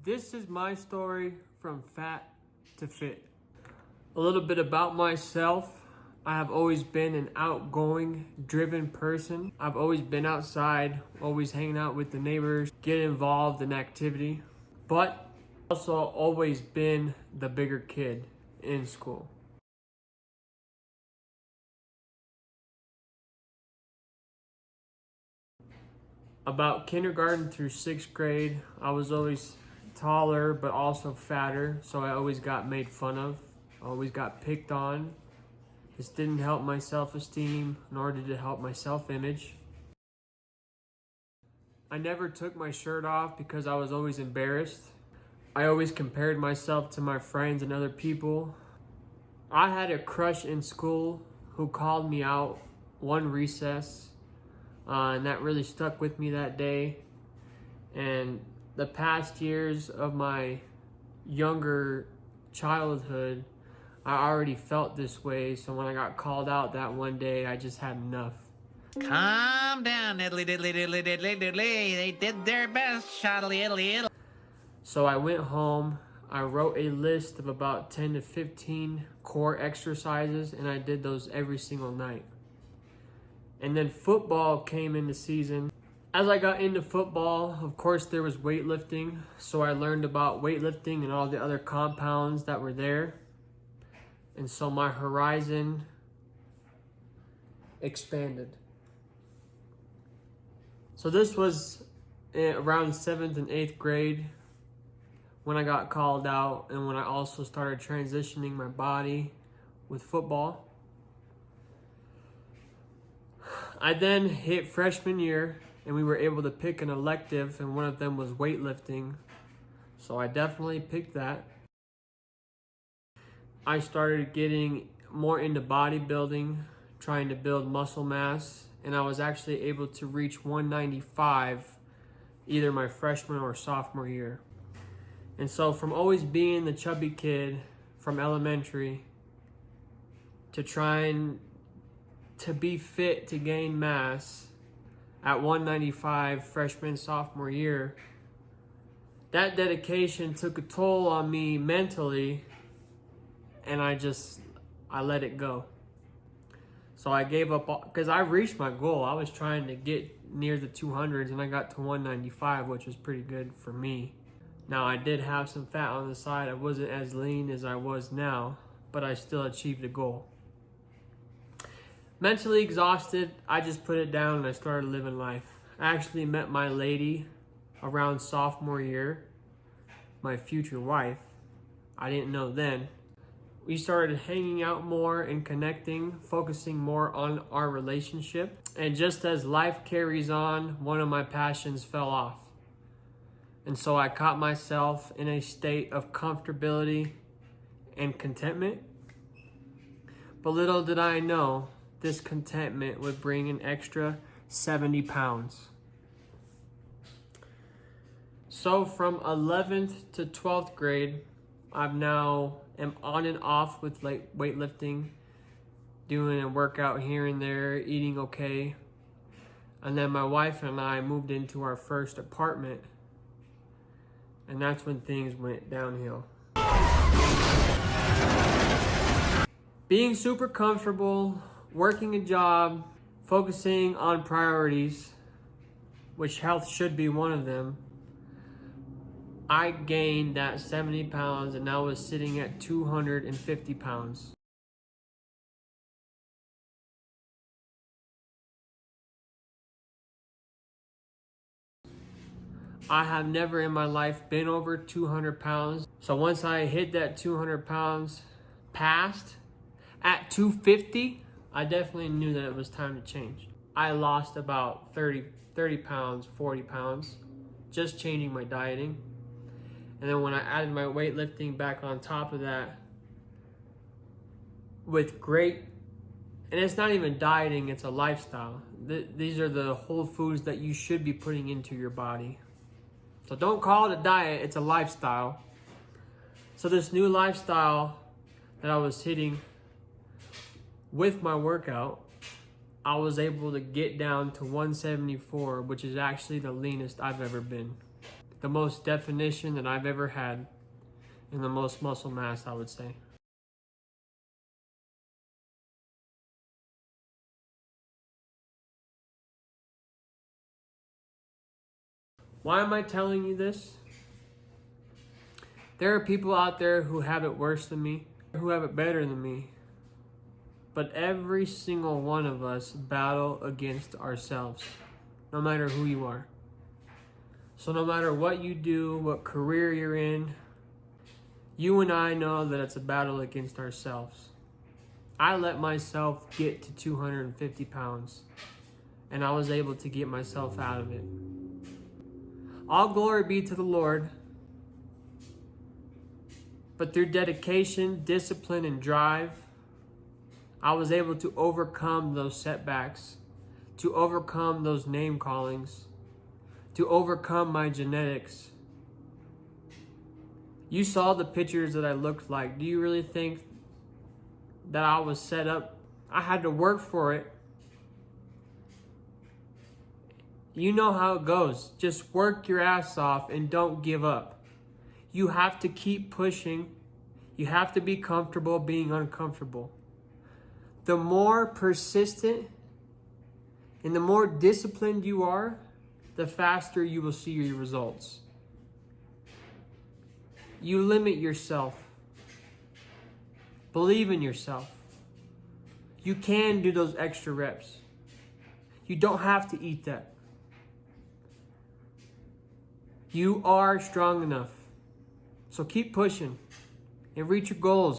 This is my story from fat to fit. A little bit about myself. I have always been an outgoing, driven person. I've always been outside, always hanging out with the neighbors, get involved in activity, but also always been the bigger kid in school. About kindergarten through 6th grade, I was always taller but also fatter, so I always got made fun of, always got picked on. This didn't help my self-esteem, nor did it help my self-image. I never took my shirt off because I was always embarrassed. I always compared myself to my friends and other people. I had a crush in school who called me out one recess, and that really stuck with me that day. And the past years of my younger childhood, I already felt this way, so when I got called out that one day, I just had enough. Calm down, diddly diddly diddly diddly diddly. They did their best, shoddly iddly iddly. So I went home, I wrote a list of about 10 to 15 core exercises, and I did those every single night. And then football came into season. As I got into football, of course there was weightlifting, so I learned about weightlifting and all the other compounds that were there. And so my horizon expanded. So this was around 7th and 8th grade when I got called out and when I also started transitioning my body with football. I then hit freshman year and we were able to pick an elective, and one of them was weightlifting. So I definitely picked that. I started getting more into bodybuilding, trying to build muscle mass, and I was actually able to reach 195 either my freshman or sophomore year. And so from always being the chubby kid from elementary to trying to be fit to gain mass at 195 freshman, sophomore year, that dedication took a toll on me mentally, and I let it go. So I gave up, because I reached my goal. I was trying to get near the 200s, and I got to 195, which was pretty good for me. Now, I did have some fat on the side. I wasn't as lean as I was now, but I still achieved the goal. Mentally exhausted, I just put it down and I started living life. I actually met my lady around sophomore year, my future wife. I didn't know then. We started hanging out more and connecting, focusing more on our relationship. And just as life carries on, one of my passions fell off. And so I caught myself in a state of comfortability and contentment. But little did I know, this contentment would bring an extra 70 pounds. So from 11th to 12th grade, I've now am on and off with like weightlifting, doing a workout here and there, eating okay. And then my wife and I moved into our first apartment, and that's when things went downhill. Being super comfortable, working a job, focusing on priorities, which health should be one of them, I gained that 70 pounds and now was sitting at 250 pounds. I have never in my life been over 200 pounds. So once I hit that 200 pounds past, at 250, I definitely knew that it was time to change. I lost about 30 pounds, 40 pounds, just changing my dieting. And then when I added my weightlifting back on top of that, with great, and it's not even dieting, it's a lifestyle. These are the whole foods that you should be putting into your body. So don't call it a diet, it's a lifestyle. So this new lifestyle that I was hitting with my workout, I was able to get down to 174, which is actually the leanest I've ever been. the most definition that I've ever had, and the most muscle mass, I would say. Why am I telling you this? There are people out there who have it worse than me, who have it better than me. But every single one of us battle against ourselves, no matter who you are. So no matter what you do, what career you're in, you and I know that it's a battle against ourselves. I let myself get to 250 pounds, and I was able to get myself out of it. All glory be to the Lord. But through dedication, discipline, and drive, I was able to overcome those setbacks, to overcome those name callings, to overcome my genetics. You saw the pictures that I looked like. Do you really think that I was set up? I had to work for it. You know how it goes. Just work your ass off and don't give up. You have to keep pushing. You have to be comfortable being uncomfortable. The more persistent and the more disciplined you are, the faster you will see your results. You limit yourself. Believe in yourself. You can do those extra reps. You don't have to eat that. You are strong enough. So keep pushing and reach your goals.